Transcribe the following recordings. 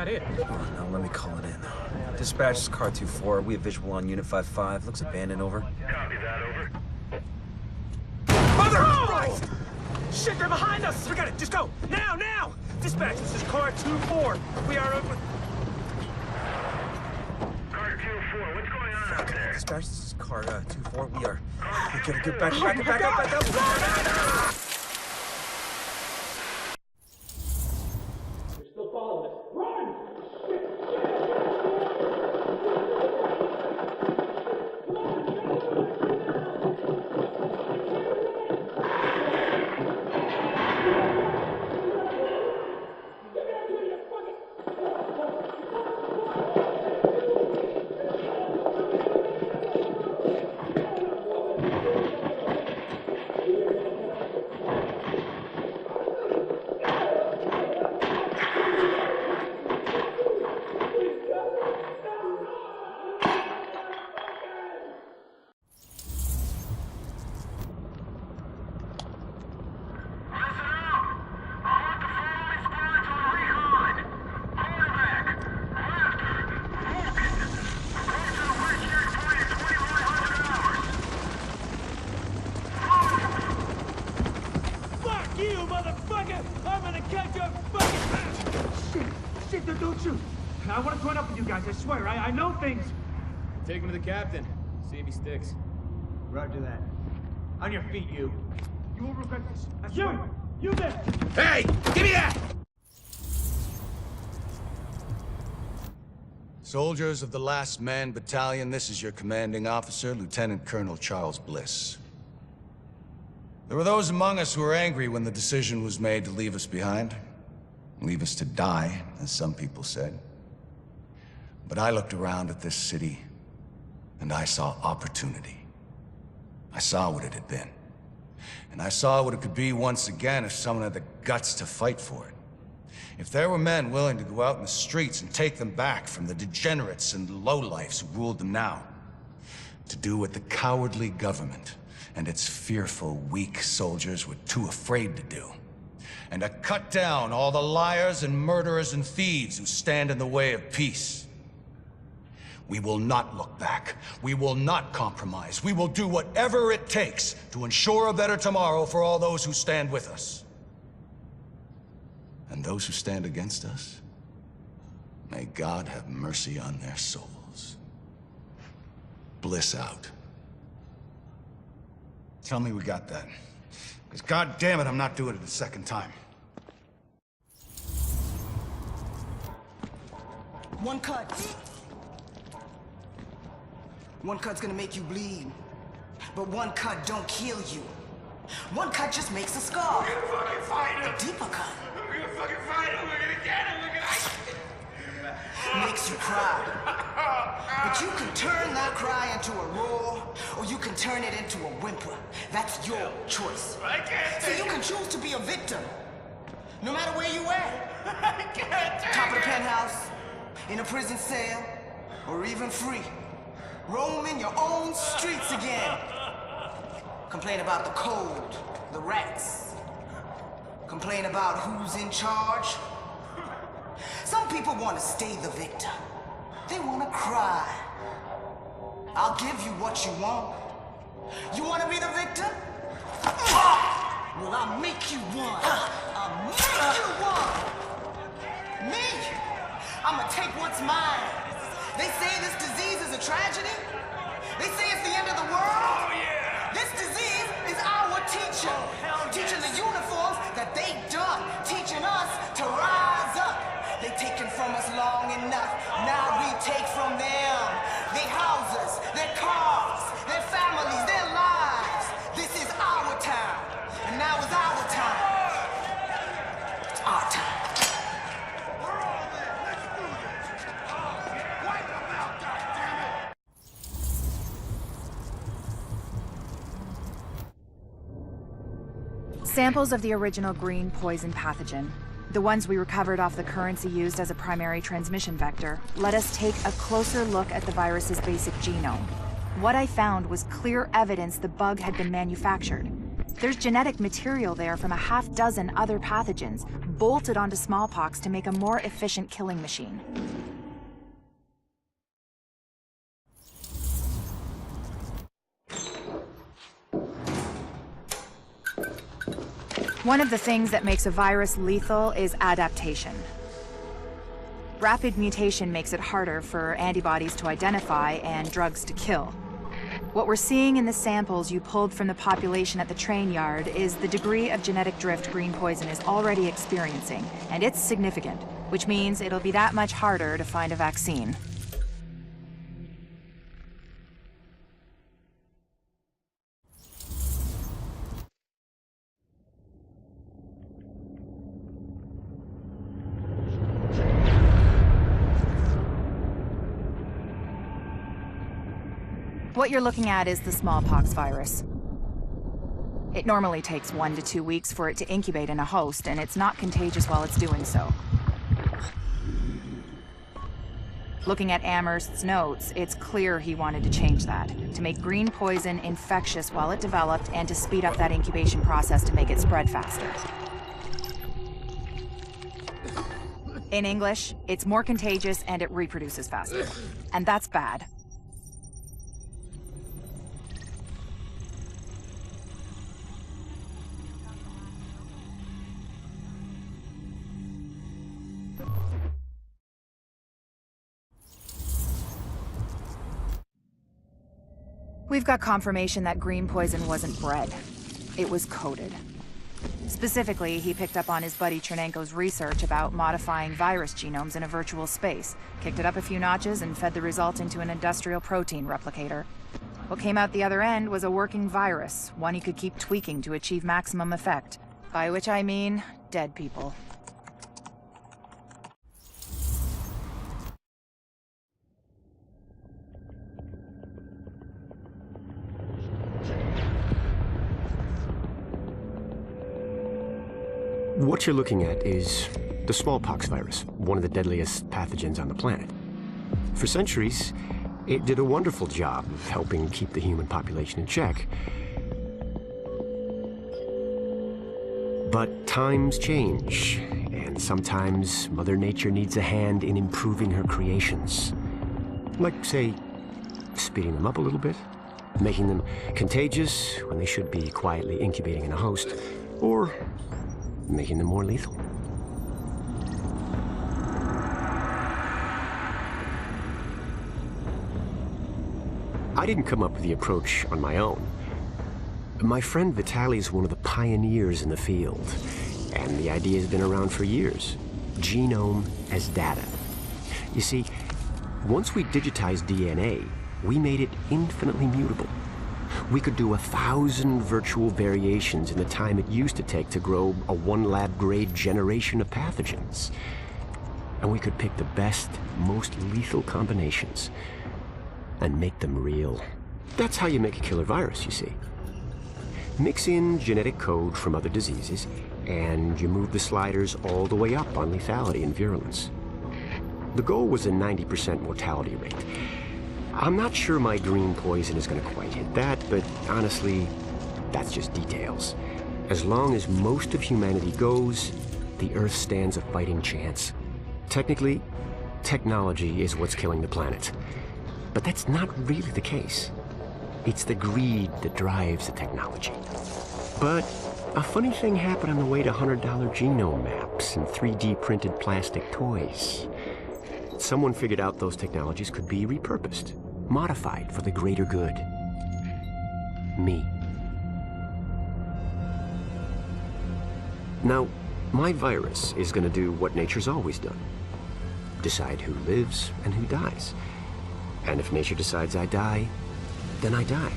that it? Now let me call it in. Dispatch is car 2-4. We have visual on unit 5-5. Looks abandoned, over. Copy that, over. Mother of Christ! Shit, they're behind us! We got it, just go! Now, now! Dispatch, this is car 2-4. We are open. Car 2-4, what's going on out there? Dispatch, this is car 2-4. We gotta get back up! They're still following us. Run! Don't shoot! I want to join up with you guys, I swear. I know things. Take him to the captain. See if he sticks. Roger that. On your feet, you. You will regret this. I swear. You there! Hey! Give me that! Soldiers of the Last Man Battalion, this is your commanding officer, Lieutenant Colonel Charles Bliss. There were those among us who were angry when the decision was made to leave us behind. Leave us to die, as some people said. But I looked around at this city, and I saw opportunity. I saw what it had been. And I saw what it could be once again if someone had the guts to fight for it. If there were men willing to go out in the streets and take them back from the degenerates and lowlifes who ruled them now. To do what the cowardly government and its fearful, weak soldiers were too afraid to do. And to cut down all the liars and murderers and thieves who stand in the way of peace. We will not look back. We will not compromise. We will do whatever it takes to ensure a better tomorrow for all those who stand with us. And those who stand against us, may God have mercy on their souls. Bliss out. Tell me we got that. Because God damn it, I'm not doing it a second time. One cut. One cut's gonna make you bleed. But one cut don't kill you. One cut just makes a scar. We're gonna fucking fight him! A deeper cut We're gonna fucking fight him! We're gonna get him! makes you cry. But you can turn that cry into a roar, or you can turn it into a whimper. That's your choice. I can't See, you can choose to be a victim, no matter where you at. I can't take Top of the it. penthouse, in a prison cell, or even free. Roaming your own streets again. Complain about the cold, the rats. Complain about who's in charge. Some people want to stay the victim. They want to cry. I'll give you what you want. You want to be the victim? Well, I'll make you one. I'll make you one. Me? I'm gonna take what's mine. They say this disease is a tragedy. They say it's the end of the world. Oh, yeah. This disease is our teacher. Teaching the uniforms that they done. Teaching us to rise up. They taken from us long enough. Now we take from them. Their houses, their cars, their families, their lives. This is our time. And now is our time. It's our time. We're all there. Let's do this. Oh, yeah. Wipe them out, goddammit. Samples of the original green poison pathogen, the ones we recovered off the currency used as a primary transmission vector, let us take a closer look at the virus's basic genome. What I found was clear evidence the bug had been manufactured. There's genetic material there from a half-dozen other pathogens, bolted onto smallpox to make a more efficient killing machine. One of the things that makes a virus lethal is adaptation. Rapid mutation makes it harder for antibodies to identify and drugs to kill. What we're seeing in the samples you pulled from the population at the train yard is the degree of genetic drift green poison is already experiencing, and it's significant, which means it'll be that much harder to find a vaccine. What you're looking at is the smallpox virus. It normally takes 1 to 2 weeks for it to incubate in a host, and it's not contagious while it's doing so. Looking at Amherst's notes, it's clear he wanted to change that, to make green poison infectious while it developed, and to speed up that incubation process to make it spread faster. In English, it's more contagious and it reproduces faster. And that's bad. We've got confirmation that green poison wasn't bred. It was coded. Specifically, he picked up on his buddy Chernenko's research about modifying virus genomes in a virtual space, kicked it up a few notches, and fed the result into an industrial protein replicator. What came out the other end was a working virus, one he could keep tweaking to achieve maximum effect. By which I mean, dead people. What you're looking at is the smallpox virus, one of the deadliest pathogens on the planet. For centuries, it did a wonderful job of helping keep the human population in check. But times change, and sometimes Mother Nature needs a hand in improving her creations. Like, say, speeding them up a little bit, making them contagious when they should be quietly incubating in a host, or making them more lethal. I didn't come up with the approach on my own. My friend Vitaly is one of the pioneers in the field, and the idea has been around for years. Genome as data. You see, once we digitized DNA, we made it infinitely mutable. We could do 1,000 virtual variations in the time it used to take to grow a 1 lab-grade generation of pathogens. And we could pick the best, most lethal combinations and make them real. That's how you make a killer virus, you see. Mix in genetic code from other diseases, and you move the sliders all the way up on lethality and virulence. The goal was a 90% mortality rate. I'm not sure my green poison is going to quite hit that, but honestly, that's just details. As long as most of humanity goes, the Earth stands a fighting chance. Technically, technology is what's killing the planet. But that's not really the case. It's the greed that drives the technology. But a funny thing happened on the way to $100 genome maps and 3D printed plastic toys. Someone figured out those technologies could be repurposed, modified for the greater good. Me. Now, my virus is going to do what nature's always done. Decide who lives and who dies. And if nature decides I die, then I die.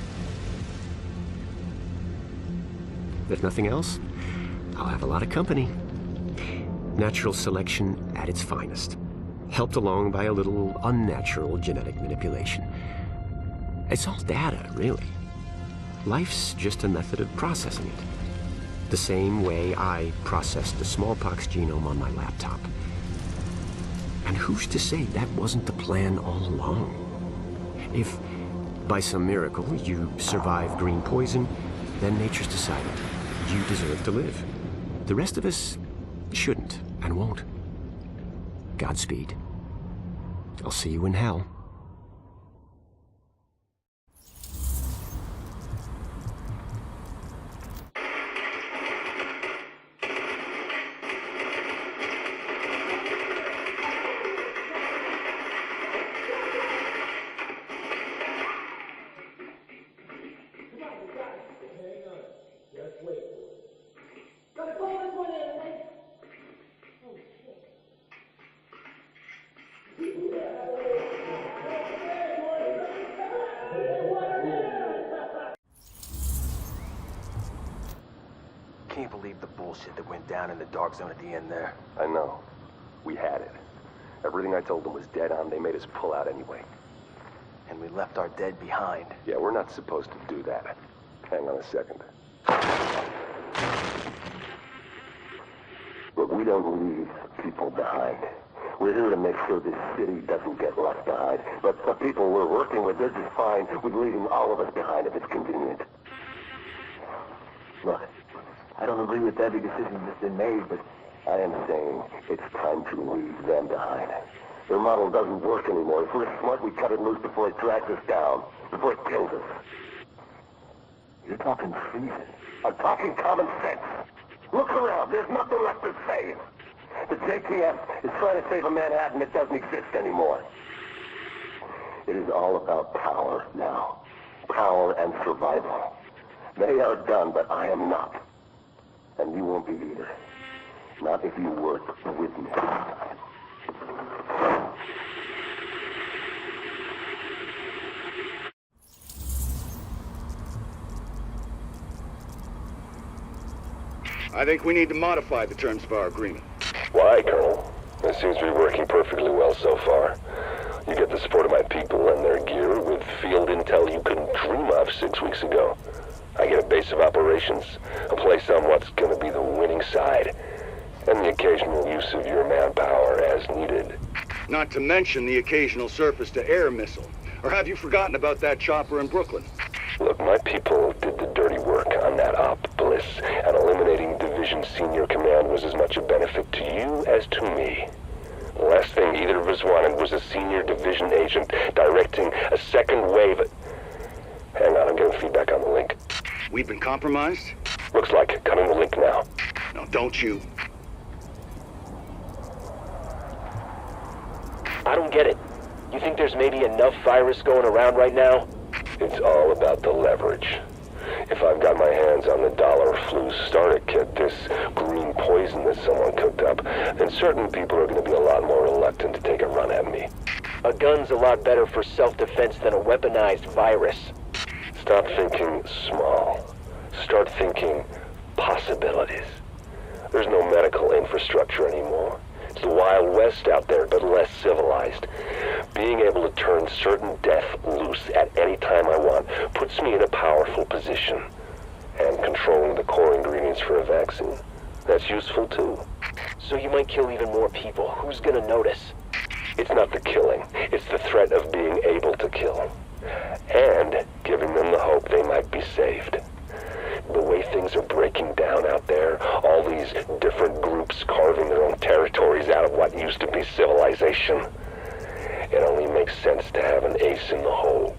If nothing else, I'll have a lot of company. Natural selection at its finest. Helped along by a little unnatural genetic manipulation. It's all data, really. Life's just a method of processing it. The same way I processed the smallpox genome on my laptop. And who's to say that wasn't the plan all along? If, by some miracle, you survive green poison, then nature's decided you deserve to live. The rest of us shouldn't and won't. Godspeed. I'll see you in hell. Can't believe the bullshit that went down in the dark zone at the end there. I know. We had it. Everything I told them was dead on. They made us pull out anyway. And we left our dead behind. Yeah, we're not supposed to do that. Hang on a second. But we don't leave people behind. We're here to make sure this city doesn't get left behind. But the people we're working with, they're just fine with leaving all of us behind if it's convenient. Look, I don't agree with every decision that's been made, but I am saying it's time to leave them behind. Their model doesn't work anymore. If we're smart, we cut it loose before it drags us down, before it kills us. You're talking treason. I'm talking common sense. Look around. There's nothing left to save. The JTF is trying to save a Manhattan that doesn't exist anymore. It is all about power now. Power and survival. They are done, but I am not. And you won't be either. Not if you work with me. I think we need to modify the terms of our agreement. Why, Colonel? It seems to be working perfectly well so far. You get the support of my people and their gear with field intel you couldn't dream of 6 weeks ago. I get a base of operations, a place on what's going to be the winning side, and the occasional use of your manpower as needed. Not to mention the occasional surface-to-air missile. Or have you forgotten about that chopper in Brooklyn? Look, my people did the dirty work on that op, Bliss, and eliminating Division Senior Command was as much a benefit to you as to me. The last thing either of us wanted was a senior division agent directing a second wave. Hang on, I'm getting feedback on the link. We've been compromised? Looks like. Cutting the link now. No, don't you. I don't get it. You think there's maybe enough virus going around right now? It's all about the leverage. If I've got my hands on the dollar flu starter kit, this green poison that someone cooked up, then certain people are going to be a lot more reluctant to take a run at me. A gun's a lot better for self-defense than a weaponized virus. Stop thinking small. Start thinking possibilities. There's no medical infrastructure anymore. It's the Wild West out there, but less civilized. Being able to turn certain death loose at any time I want puts me in a powerful position. And controlling the core ingredients for a vaccine, that's useful too. So you might kill even more people. Who's gonna notice? It's not the killing, it's the threat of being able to kill. And giving them the hope they might be saved. The way things are breaking down out there, all these different groups carving their own territories out of what used to be civilization, it only makes sense to have an ace in the hole.